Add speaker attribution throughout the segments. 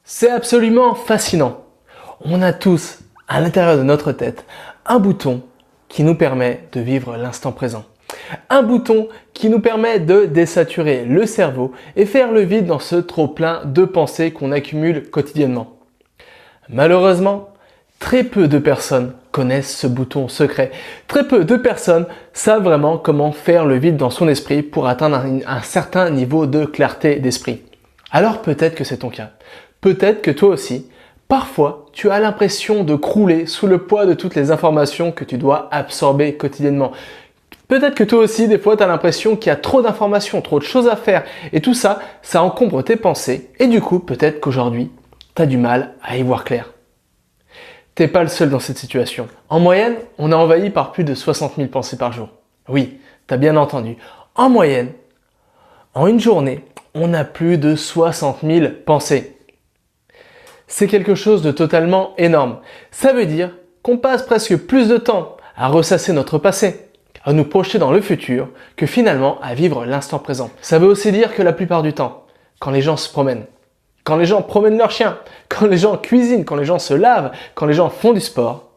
Speaker 1: C'est absolument fascinant. On a tous, à l'intérieur de notre tête, un bouton qui nous permet de vivre l'instant présent. Un bouton qui nous permet de désaturer le cerveau et faire le vide dans ce trop-plein de pensées qu'on accumule quotidiennement. Malheureusement, très peu de personnes connaissent ce bouton secret. Très peu de personnes savent vraiment comment faire le vide dans son esprit pour atteindre un certain niveau de clarté d'esprit. Alors peut-être que c'est ton cas. Peut-être que toi aussi, parfois, tu as l'impression de crouler sous le poids de toutes les informations que tu dois absorber quotidiennement. Peut-être que toi aussi, des fois, tu as l'impression qu'il y a trop d'informations, trop de choses à faire. Et tout ça, ça encombre tes pensées. Et du coup, peut-être qu'aujourd'hui, tu as du mal à y voir clair. T'es pas le seul dans cette situation. En moyenne, on est envahi par plus de 60 000 pensées par jour. Oui, t'as bien entendu. En moyenne, en une journée, on a plus de 60 000 pensées. C'est quelque chose de totalement énorme. Ça veut dire qu'on passe presque plus de temps à ressasser notre passé, à nous projeter dans le futur, que finalement à vivre l'instant présent. Ça veut aussi dire que la plupart du temps, quand les gens se promènent, quand les gens promènent leurs chiens, quand les gens cuisinent, quand les gens se lavent, quand les gens font du sport,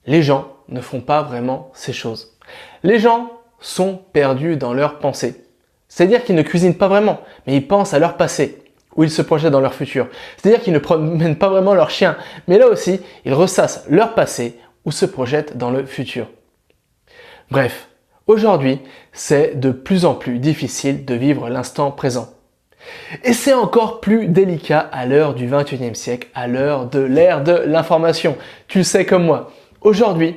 Speaker 1: les gens ne font pas vraiment ces choses. Les gens sont perdus dans leurs pensées. C'est-à-dire qu'ils ne cuisinent pas vraiment, mais ils pensent à leur passé, ou ils se projettent dans leur futur. C'est-à-dire qu'ils ne promènent pas vraiment leurs chiens, mais là aussi, ils ressassent leur passé ou se projettent dans le futur. Bref, aujourd'hui, c'est de plus en plus difficile de vivre l'instant présent. Et c'est encore plus délicat à l'heure du 21e siècle, à l'ère de l'information. Tu le sais comme moi. Aujourd'hui,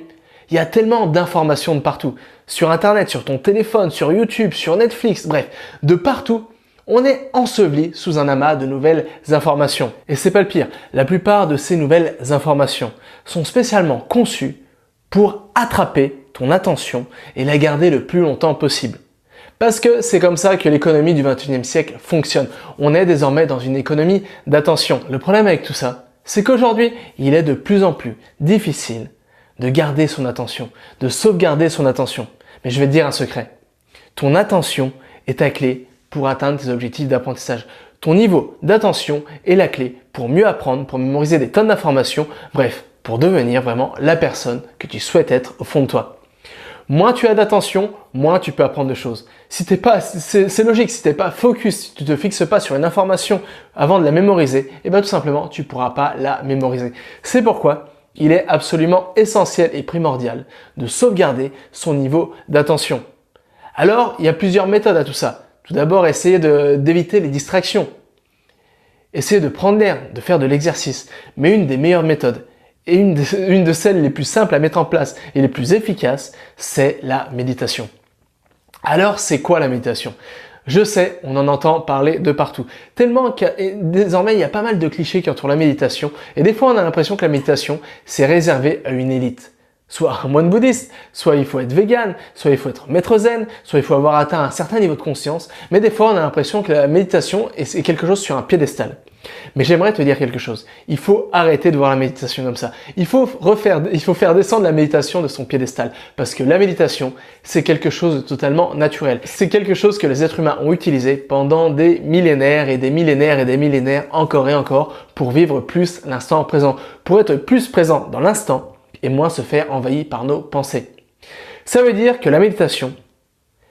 Speaker 1: il y a tellement d'informations de partout. Sur Internet, sur ton téléphone, sur YouTube, sur Netflix, bref, de partout, on est enseveli sous un amas de nouvelles informations. Et c'est pas le pire. La plupart de ces nouvelles informations sont spécialement conçues pour attraper ton attention et la garder le plus longtemps possible. Parce que c'est comme ça que l'économie du 21e siècle fonctionne. On est désormais dans une économie d'attention. Le problème avec tout ça, c'est qu'aujourd'hui, il est de plus en plus difficile de garder son attention, de sauvegarder son attention. Mais je vais te dire un secret. Ton attention est ta clé pour atteindre tes objectifs d'apprentissage. Ton niveau d'attention est la clé pour mieux apprendre, pour mémoriser des tonnes d'informations, bref, pour devenir vraiment la personne que tu souhaites être au fond de toi. Moins tu as d'attention, moins tu peux apprendre de choses. Si t'es pas, c'est logique, si t'es pas focus, si tu te fixes pas sur une information avant de la mémoriser, et bien tout simplement, tu pourras pas la mémoriser. C'est pourquoi il est absolument essentiel et primordial de sauvegarder son niveau d'attention. Alors, il y a plusieurs méthodes à tout ça. Tout d'abord, essayer d'éviter les distractions. Essayer de prendre l'air, de faire de l'exercice. Mais une des meilleures méthodes, et une de celles les plus simples à mettre en place et les plus efficaces, c'est la méditation. Alors, c'est quoi la méditation? Je sais, on en entend parler de partout. Tellement que désormais, il y a pas mal de clichés qui entourent la méditation. Et des fois, on a l'impression que la méditation, c'est réservé à une élite. Soit un moine bouddhiste, soit il faut être vegan, soit il faut être maître zen, soit il faut avoir atteint un certain niveau de conscience. Mais des fois, on a l'impression que la méditation est quelque chose sur un piédestal. Mais j'aimerais te dire quelque chose. Il faut arrêter de voir la méditation comme ça. Il faut faire descendre la méditation de son piédestal. Parce que la méditation, c'est quelque chose de totalement naturel. C'est quelque chose que les êtres humains ont utilisé pendant des millénaires et des millénaires et des millénaires, encore et encore, pour vivre plus l'instant présent. Pour être plus présent dans l'instant et moins se faire envahir par nos pensées. Ça veut dire que la méditation,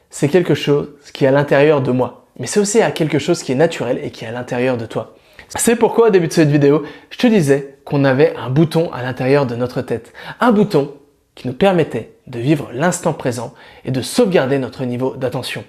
Speaker 1: c'est quelque chose qui est à l'intérieur de moi. Mais c'est aussi quelque chose qui est naturel et qui est à l'intérieur de toi. C'est pourquoi au début de cette vidéo, je te disais qu'on avait un bouton à l'intérieur de notre tête. Un bouton qui nous permettait de vivre l'instant présent et de sauvegarder notre niveau d'attention.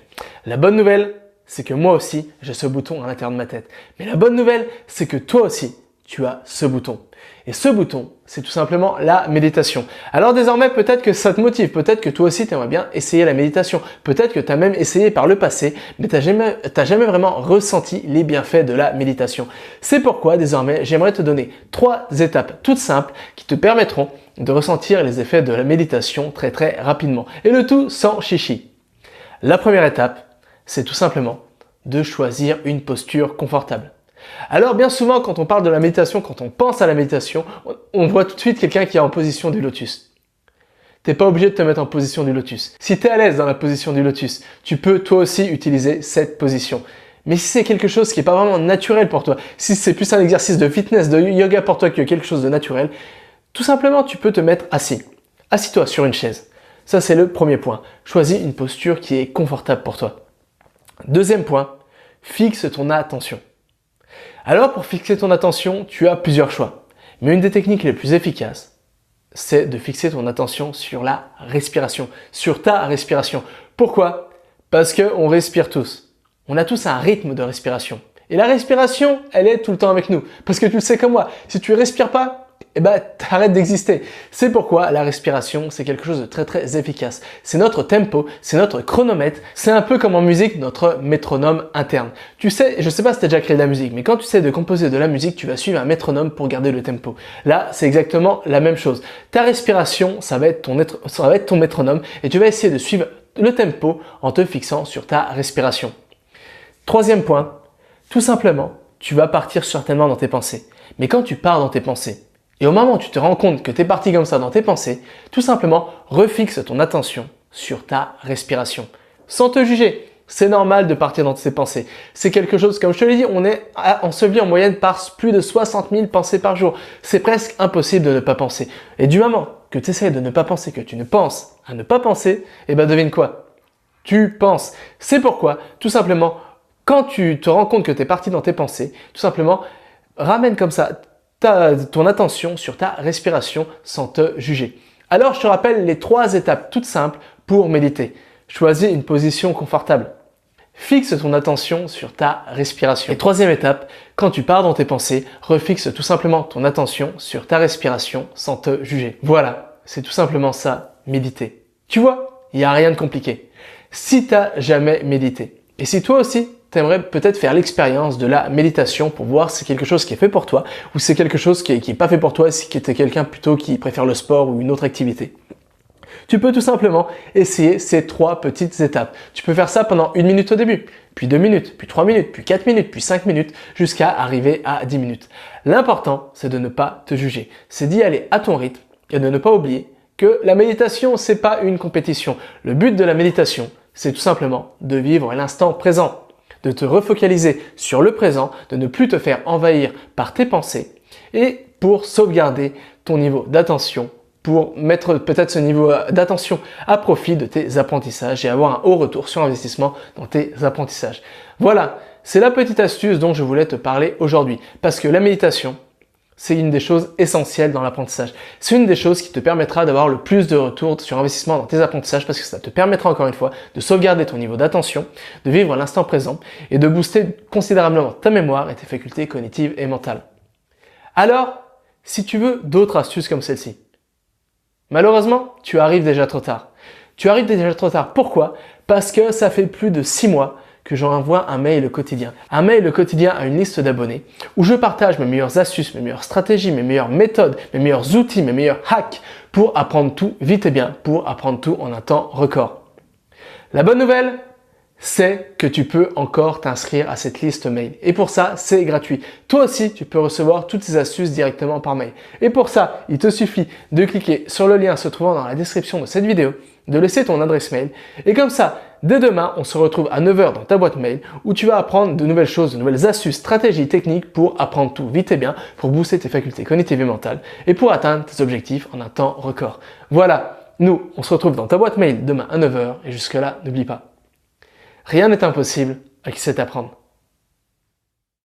Speaker 1: La bonne nouvelle, c'est que moi aussi, j'ai ce bouton à l'intérieur de ma tête. Mais la bonne nouvelle, c'est que toi aussi, tu as ce bouton. Et ce bouton, c'est tout simplement la méditation. Alors désormais, peut-être que ça te motive, peut-être que toi aussi tu aimerais bien essayer la méditation, peut-être que tu as même essayé par le passé, mais tu n'as jamais vraiment ressenti les bienfaits de la méditation. C'est pourquoi désormais, j'aimerais te donner 3 étapes toutes simples qui te permettront de ressentir les effets de la méditation très très rapidement. Et le tout sans chichi. La première étape, c'est tout simplement de choisir une posture confortable. Alors bien souvent quand on parle de la méditation, quand on pense à la méditation, on voit tout de suite quelqu'un qui est en position du lotus. T'es pas obligé de te mettre en position du lotus. Si tu es à l'aise dans la position du lotus, tu peux toi aussi utiliser cette position. Mais si c'est quelque chose qui n'est pas vraiment naturel pour toi, si c'est plus un exercice de fitness, de yoga pour toi que quelque chose de naturel, tout simplement, tu peux te mettre assis. Assis-toi sur une chaise. Ça, c'est le premier point. Choisis une posture qui est confortable pour toi. Deuxième point, fixe ton attention. Alors, pour fixer ton attention, tu as plusieurs choix. Mais une des techniques les plus efficaces, c'est de fixer ton attention sur la respiration, sur ta respiration. Pourquoi? Parce qu'on respire tous. On a tous un rythme de respiration. Et la respiration, elle est tout le temps avec nous. Parce que tu le sais comme moi, si tu ne respires pas, t'arrêtes d'exister. C'est pourquoi la respiration, c'est quelque chose de très très efficace. C'est notre tempo, c'est notre chronomètre, c'est un peu comme en musique, notre métronome interne. Tu sais, je sais pas si tu as déjà créé de la musique, mais quand tu sais de composer de la musique, tu vas suivre un métronome pour garder le tempo. Là, c'est exactement la même chose. Ta respiration, ça va être ton métronome et tu vas essayer de suivre le tempo en te fixant sur ta respiration. Troisième point, tout simplement, tu vas partir certainement dans tes pensées. Mais quand tu pars dans tes pensées, et au moment où tu te rends compte que tu es parti comme ça dans tes pensées, tout simplement, refixe ton attention sur ta respiration. Sans te juger, c'est normal de partir dans tes pensées. C'est quelque chose, comme je te l'ai dit, on est enseveli en moyenne par plus de 60 000 pensées par jour. C'est presque impossible de ne pas penser. Et du moment que tu essaies de ne pas penser, que tu ne penses à ne pas penser, devine quoi? Tu penses. C'est pourquoi, tout simplement, quand tu te rends compte que tu es parti dans tes pensées, tout simplement, ramène comme ça ton attention sur ta respiration sans te juger. Alors, je te rappelle les 3 étapes toutes simples pour méditer. Choisis une position confortable. Fixe ton attention sur ta respiration. Et troisième étape, quand tu pars dans tes pensées, refixe tout simplement ton attention sur ta respiration sans te juger. Voilà, c'est tout simplement ça, méditer. Tu vois, il n'y a rien de compliqué. Si tu n'as jamais médité, et si toi aussi, tu aimerais peut-être faire l'expérience de la méditation pour voir si c'est quelque chose qui est fait pour toi ou si c'est quelque chose qui est pas fait pour toi, si tu es quelqu'un plutôt qui préfère le sport ou une autre activité. Tu peux tout simplement essayer ces 3 petites étapes. Tu peux faire ça pendant 1 minute au début, puis 2 minutes, puis 3 minutes, puis 4 minutes, puis 5 minutes, jusqu'à arriver à 10 minutes. L'important, c'est de ne pas te juger. C'est d'y aller à ton rythme et de ne pas oublier que la méditation, c'est pas une compétition. Le but de la méditation, c'est tout simplement de vivre l'instant présent, de te refocaliser sur le présent, de ne plus te faire envahir par tes pensées et pour sauvegarder ton niveau d'attention, pour mettre peut-être ce niveau d'attention à profit de tes apprentissages et avoir un haut retour sur investissement dans tes apprentissages. Voilà, c'est la petite astuce dont je voulais te parler aujourd'hui parce que la méditation, c'est une des choses essentielles dans l'apprentissage. C'est une des choses qui te permettra d'avoir le plus de retour sur investissement dans tes apprentissages parce que ça te permettra encore une fois de sauvegarder ton niveau d'attention, de vivre l'instant présent et de booster considérablement ta mémoire et tes facultés cognitives et mentales. Alors, si tu veux d'autres astuces comme celle-ci, malheureusement, tu arrives déjà trop tard. Tu arrives déjà trop tard. Pourquoi? Parce que ça fait plus de 6 mois que j'envoie un mail quotidien. Un mail quotidien à une liste d'abonnés où je partage mes meilleures astuces, mes meilleures stratégies, mes meilleures méthodes, mes meilleurs outils, mes meilleurs hacks pour apprendre tout vite et bien, pour apprendre tout en un temps record. La bonne nouvelle, c'est que tu peux encore t'inscrire à cette liste mail. Et pour ça, c'est gratuit. Toi aussi, tu peux recevoir toutes ces astuces directement par mail. Et pour ça, il te suffit de cliquer sur le lien se trouvant dans la description de cette vidéo, de laisser ton adresse mail. Et comme ça, dès demain, on se retrouve à 9 h dans ta boîte mail où tu vas apprendre de nouvelles choses, de nouvelles astuces, stratégies, techniques pour apprendre tout vite et bien, pour booster tes facultés cognitives et mentales et pour atteindre tes objectifs en un temps record. Voilà, nous, on se retrouve dans ta boîte mail demain à 9 h et jusque-là, n'oublie pas. Rien n'est impossible à qui sait apprendre.